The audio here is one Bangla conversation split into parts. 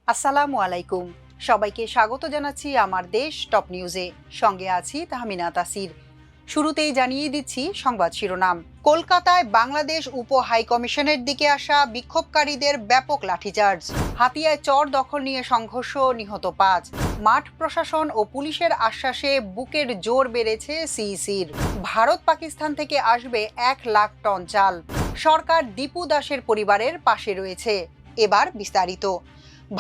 আসসালামু আলাইকুম। সবাইকে স্বাগত জানাচ্ছি আমার দেশ টপ নিউজে। সঙ্গে আছি তাহমিনা তাসির। শুরুতেই জানিয়ে দিচ্ছি সংবাদ শিরোনাম। কলকাতায় বাংলাদেশ উপ হাই কমিশনের দিকে আসা বিক্ষোভকারীদের ব্যাপক লাঠিচার্জ। হাতিয়ায় চর দখল নিয়ে সংঘর্ষ, নিহত 5। মাঠ প্রশাসন ও পুলিশের আশ্বাসে বুকের জোর বেড়েছে সিইসির। ভারত পাকিস্তান থেকে আসবে 1,00,000 টন চাল। সরকার দীপু দাসের পরিবারের পাশে রয়েছে। এবার বিস্তারিত।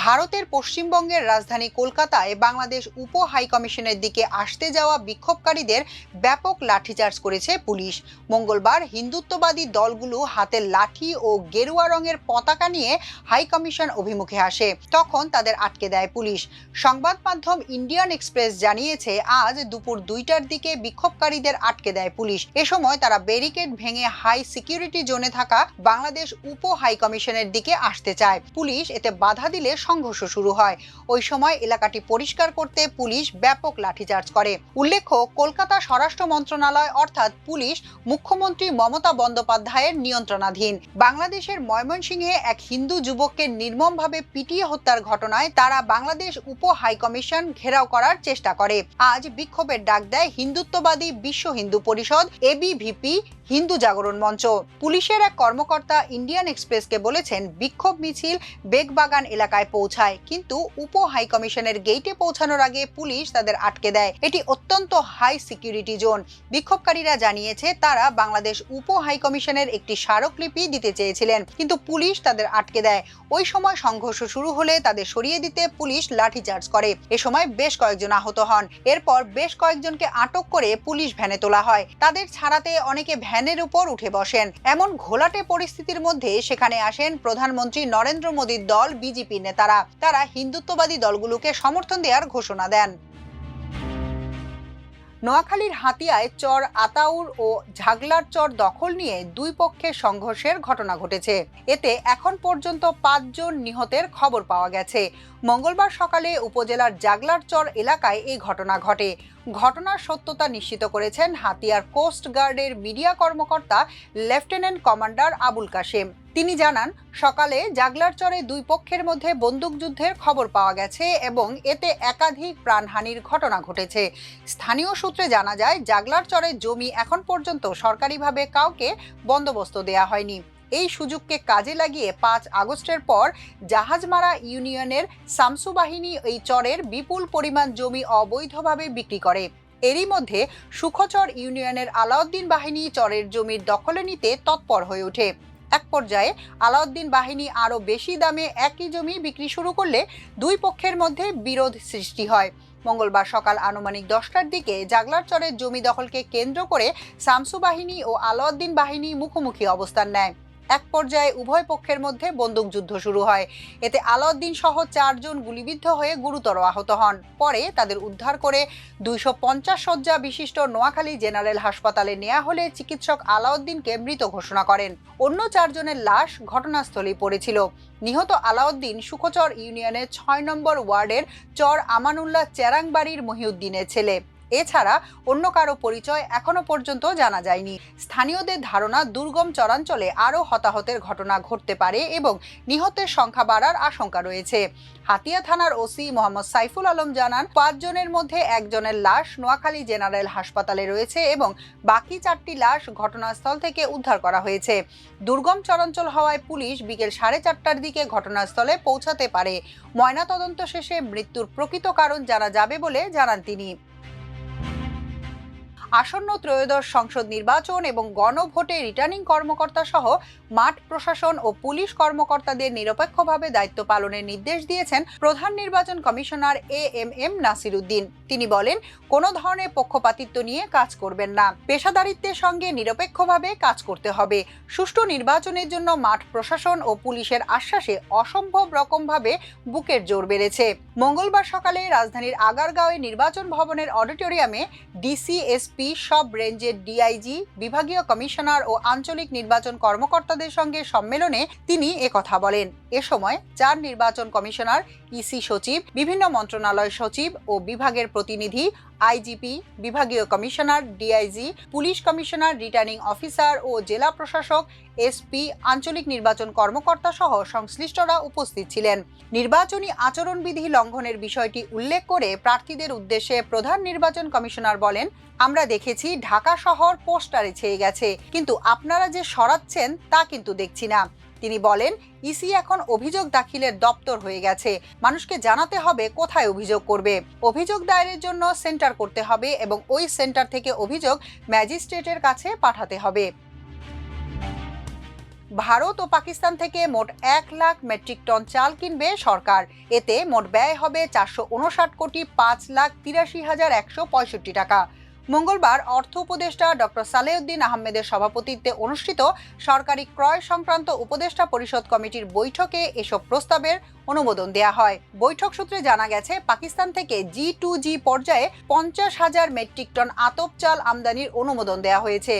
ভারতের পশ্চিমবঙ্গের রাজধানী কলকাতায় বাংলাদেশ উপ হাইকমিশনের দিকে আসতে যাওয়া বিক্ষোভকারীদের ব্যাপক লাঠিচার্জ করেছে পুলিশ। মঙ্গলবার হিন্দুত্ববাদী দলগুলো হাতে লাঠি ও গেরুয়া রঙের পতাকা নিয়ে হাইকমিশন অভিমুখে আসে, তখন তাদের আটকে দেয় পুলিশ। সংবাদ মাধ্যম ইন্ডিয়ান এক্সপ্রেস জানিয়েছে, আজ দুপুর 2টার দিকে বিক্ষোভকারীদের আটকে দেয় পুলিশ। এ সময় তারা ব্যারিকেড ভেঙে হাই সিকিউরিটি জোনে থাকা বাংলাদেশ উপ হাইকমিশনের দিকে আসতে চায়। পুলিশ এতে বাধা দিলে সংঘর্ষ শুরু হয়। ওই সময় এলাকাটি পরিষ্কার করতে পুলিশ ব্যাপক লাঠিচার্জ করে। উল্লেখ্য, কলকাতা স্বরাষ্ট্র মন্ত্রণালয় অর্থাৎ পুলিশ মুখ্যমন্ত্রী মমতা বন্দ্যোপাধ্যায়ের নিয়ন্ত্রণাধীন। বাংলাদেশের ময়মনসিংহে এক হিন্দু যুবককে নির্মমভাবে পিটিয়ে হত্যার ঘটনায় তারা বাংলাদেশ উপ হাইকমিশন ঘেরাও করার চেষ্টা করে। আজ বিক্ষোভের ডাক দেয় হিন্দুত্ববাদী বিশ্ব হিন্দু পরিষদ, এবিভিপি, হিন্দু জাগরণ মঞ্চ। পুলিশের এক কর্মকর্তা ইন্ডিয়ান এক্সপ্রেসকে বলেছেন, বিক্ষোভ মিছিল বেগবাগান এলাকায় পৌঁছায়, কিন্তু উপ হাইকমিশনের গেইটে পৌঁছানোর আগে পুলিশ তাদের আটকে দেয়। এটি অত্যন্ত হাই সিকিউরিটি জোন। বিক্ষোভকারীরা জানিয়েছে, তারা বাংলাদেশ উপ হাইকমিশনের একটি স্মারকলিপি দিতে চেয়েছিলেন, কিন্তু পুলিশ তাদের আটকে দেয়। ওই সময় সংঘর্ষ শুরু হলে তাদের সরিয়ে দিতে পুলিশ লাঠিচার্জ করে। এ সময় বেশ কয়েকজন আহত হন। এরপর বেশ কয়েকজনকে আটক করে পুলিশ ভ্যানে তোলা হয়। তাদের ছাড়াতে অনেকে ভ্যানের উপর উঠে বসেন। এমন ঘোলাটে পরিস্থিতির মধ্যে সেখানে আসেন প্রধানমন্ত্রী নরেন্দ্র মোদীর দল বিজেপি নেতারা। তারা হিন্দুত্ববাদী দলগুলোকে সমর্থন দেওয়ার ঘোষণা দেন। নোয়াখালীর হাতিয়ায় চর আতাউর ও ঝাগলার চর দখল নিয়ে দুই পক্ষের সংঘর্ষের ঘটনা ঘটেছে। এতে এখন পর্যন্ত 5 জন নিহতের খবর পাওয়া গেছে। মঙ্গলবার সকালে উপজেলার জাগলার চর এলাকায় এই ঘটনা ঘটে। ঘটনার সত্যতা নিশ্চিত করেছেন হাতিয়ার কোস্ট গার্ডের মিডিয়া কর্মকর্তা লেফটেন্যান্ট কমান্ডার আবুল কাশেম। তিনি জানান, সকালে জাগলার চরে দুই পক্ষের মধ্যে বন্দুকযুদ্ধের খবর পাওয়া গেছে এবং এতে একাধিক প্রাণহানির ঘটনা ঘটেছে। স্থানীয় সূত্রে জানা যায়, জাগলার চরের জমি এখন পর্যন্ত সরকারিভাবে কাউকে বন্দোবস্ত দেয়া হয়নি। এই সুযোগকে কাজে লাগিয়ে 5 আগস্টের পর জাহাজমারা ইউনিয়নের সামসু বাহিনী এই চরের বিপুল পরিমাণ জমি অবৈধভাবে বিক্রি করে। এরই মধ্যে সুখচর ইউনিয়নের আলাউদ্দিন বাহিনী চরের জমির দখলে নিতে তৎপর হয়ে ওঠে। এক পর্যায়ে আলাউদ্দিন বাহিনী আরও বেশি দামে একই জমি বিক্রি শুরু করলে দুই পক্ষের মধ্যে বিরোধ সৃষ্টি হয়। মঙ্গলবার সকাল আনুমানিক 10টার দিকে জাগলার চরের জমি দখলকে কেন্দ্র করে সামসু বাহিনী ও আলাউদ্দিন বাহিনী মুখোমুখি অবস্থান নেয়। এক পর্যায়ে উভয় পক্ষের মধ্যে বন্দুকযুদ্ধ শুরু হয়। এতে আলাউদ্দিন সহ 4 জন গুলিবিদ্ধ হয়ে গুরুতর আহত হন। পরে তাদের উদ্ধার করে 250 শয্যা বিশিষ্ট নোয়াখালী জেনারেল হাসপাতালে নেওয়া হলে চিকিৎসক আলাউদ্দিনকে মৃত ঘোষণা করেন। অন্য 4 জনের লাশ ঘটনাস্থলেই পড়েছিল। নিহত আলাউদ্দিন সুখচর ইউনিয়নের 6 নম্বর ওয়ার্ডের চর আমানুল্লাহ চেরাংবাড়ির মহিউদ্দিনের ছেলে। এছাড়া অন্য কারো পরিচয় এখনো পর্যন্ত জানা যায়নি। স্থানীয়দের ধারণা, দুর্গম চরাঞ্চলে আরও হতাহতের ঘটনা ঘটতে পারে এবং নিহতের সংখ্যা বাড়ার আশঙ্কা রয়েছে। হাতিয়া থানার ওসি মোহাম্মদ সাইফুল আলম জানান, 5 জনের মধ্যে 1 জনের লাশ নোয়াখালী জেনারেল হাসপাতালে রয়েছে এবং বাকি 4টি লাশ ঘটনাস্থল থেকে উদ্ধার করা হয়েছে। দুর্গম চরাঞ্চল হওয়ায় পুলিশ বিকেল 4:30টার দিকে ঘটনাস্থলে পৌঁছাতে পারে। ময়নাতদন্ত শেষে মৃত্যুর প্রকৃত কারণ জানা যাবে বলে জানান তিনি। আসন্ন ত্রয়োদশ সংসদ নির্বাচন এবং গণভোটে রিটার্নিং কর্মকর্তা সহ মাঠ প্রশাসন ও পুলিশ কর্মকর্তাদের নিরপেক্ষভাবে দায়িত্ব পালনের নির্দেশ দিয়েছেন প্রধান নির্বাচন কমিশনার এএমএম নাসির উদ্দিন। তিনি বলেন, কোনো ধরনের পক্ষপাতিত্ব নিয়ে কাজ করবেন না। পেশাদারিত্বের সঙ্গে নিরপেক্ষভাবে কাজ করতে হবে। সুষ্ঠু নির্বাচনের জন্য মাঠ প্রশাসন ও পুলিশের আশ্বাসে অসম্ভব রকমভাবে বুকের জোর বেড়েছে। মঙ্গলবার সকালে রাজধানীর আগারগাঁওয়ে নির্বাচন ভবনের অডিটোরিয়ামে ডিসি, এসপি, সব রেঞ্জের ডিআইজি, বিভাগীয় কমিশনার ও আঞ্চলিক নির্বাচন কর্মকর্তাদের সঙ্গে সম্মেলনে তিনি একথা বলেন। এ সময় 4 নির্বাচন কমিশনার, ইসি সচিব, বিভিন্ন মন্ত্রণালয় সচিব ও বিভাগের প্রতিনিধি, আইজিপি, বিভাগীয় commissioner, DIG, police commissioner, returning officer ও জেলা প্রশাসক, এসপি, আঞ্চলিক নির্বাচন কর্মকর্তা সহ সংশ্লিষ্টরা উপস্থিত ছিলেন। নির্বাচনী আচরণবিধি লঙ্ঘনের বিষয়টি উল্লেখ করে প্রার্থীদের উদ্দেশ্যে প্রধান নির্বাচন কমিশনার বলেন, আমরা দেখেছি ঢাকা শহর পোস্টারে ছেয়ে গেছে, কিন্তু আপনারা যে সরাচ্ছেন তা কিন্তু দেখছি না। তিনি বলেন, ইসি এখন অভিযোগ দাখিলের দপ্তর হয়ে গেছে। মানুষকে জানাতে হবে কোথায় অভিযোগ করবে। অভিযোগ দায়েরের জন্য সেন্টার করতে হবে এবং ওই সেন্টার থেকে অভিযোগ ম্যাজিস্ট্রেটের কাছে পাঠাতে হবে। ভারত ও পাকিস্তান থেকে মোট 1 লাখ মেট্রিক টন চাল কিনবে সরকার। এতে মোট ব্যয় হবে 459,83,165 টাকা। মঙ্গলবার অর্থ উপদেষ্টা ডক্টর সালেউদ্দিন আহমেদের সভাপতিত্বে অনুষ্ঠিত সরকারি ক্রয় সংক্রান্ত উপদেষ্টা পরিষদ কমিটির বৈঠকে এসব প্রস্তাবের অনুমোদন দেয়া হয়। বৈঠক সূত্রে জানা গেছে, পাকিস্তান থেকে G2G পর্যায়ে 50,000 মেট্রিক টন আতপ চাল আমদানির অনুমোদন দেয়া হয়েছে।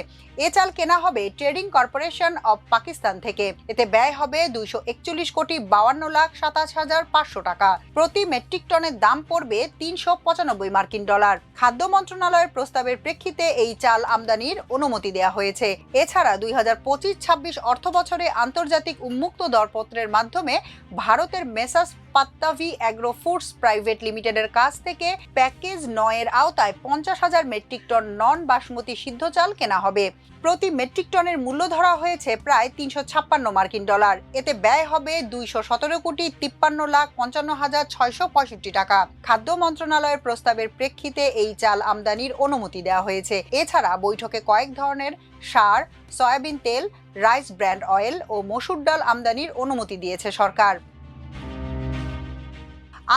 এ চাল কেনা হবে ট্রেডিং কর্পোরেশন অব পাকিস্তান থেকে। এতে ব্যয় হবে 241,52,27,500 টাকা। প্রতি মেট্রিক টনের দাম পড়বে $395 খাদ্য মন্ত্রণালয়ের প্রস্তাবের প্রেক্ষিতে এই চাল আমদানির অনুমতি দেয়া হয়েছে। এছাড়া 2025-26 অর্থবছরে আন্তর্জাতিক উন্মুক্ত দরপত্রের মাধ্যমে ভারতের মেসাস পাত্তাভি অ্যাগ্রো ফুডস প্রাইভেট লিমিটেডের কাছ থেকে প্যাকেজ 9 এর আওতায় 50,000 মেট্রিক টন নন বাসমতি সিদ্ধ চাল কেনা হবে। প্রতি মেট্রিক টনের মূল্য ধরা হয়েছে প্রায় $356। এতে ব্যয় হবে 217,53,55,665 টাকা। খাদ্য মন্ত্রণালয়ের প্রস্তাবের প্রেক্ষিতে এই চাল আমদানির অনুমতি দেওয়া হয়েছে। এছাড়া বৈঠকে কয়েক ধরনের সার, সয়াবিন তেল, রাইস ব্র্যান্ড অয়েল ও মসুর ডাল আমদানির অনুমতি দিয়েছে সরকার।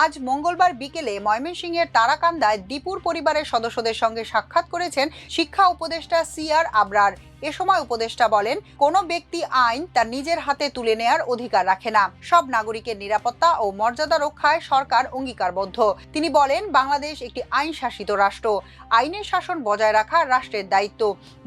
আজ মঙ্গলবার বিকেলে ময়মনসিংহের তারাকান্দায় দীপুর পরিবারের সদস্যদের সঙ্গে সাক্ষাৎ করেছেন শিক্ষা উপদেষ্টা CR আবরার। এ সময় উপদেষ্টা বলেন, কোনো ব্যক্তি আইন তার নিজের হাতে তুলে নেয়ার অধিকার রাখে না। সব নাগরিকের নিরাপত্তা ও মর্যাদা রক্ষায় সরকার অঙ্গীকারবদ্ধ। তিনি বলেন, বাংলাদেশ একটি আইন শাসিত রাষ্ট্র। আইনের শাসন বজায় রাখা রাষ্ট্রের দায়িত্ব।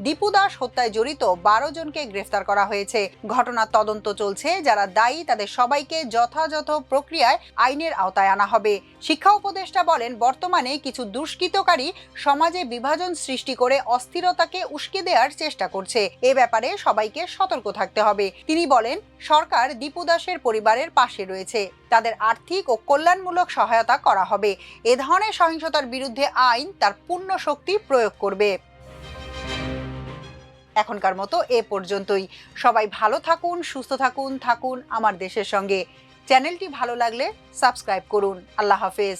দীপু দাস হত্যায় জড়িত 12 জনকে গ্রেফতার করা হয়েছে। ঘটনার তদন্ত চলছে। যারা দায়ী তাদের সবাইকে যথাযথ প্রক্রিয়ায় আইনের আওতায় আনা হবে। শিক্ষা উপদেষ্টা বলেন, বর্তমানে কিছু দুষ্কৃতকারী সমাজে বিভাজন সৃষ্টি করে অস্থিরতাকে উস্কে দেওয়ার চেষ্টা করছে। এ ব্যাপারে সবাইকে সতর্ক থাকতে হবে। তিনি বলেন, সরকার দীপু দাসের পরিবারের পাশে রয়েছে। তাদের আর্থিক ও কল্যাণমূলক সহায়তা করা হবে। এ ধরনের সহিংসতার বিরুদ্ধে আইন তার পূর্ণ শক্তি প্রয়োগ করবে। এখনকার মতো এ পর্যন্তই। সবাই ভালো থাকুন, সুস্থ থাকুন আমার দেশের সঙ্গে। চ্যানেলটি ভালো লাগলে সাবস্ক্রাইব করুন। আল্লাহ হাফেজ।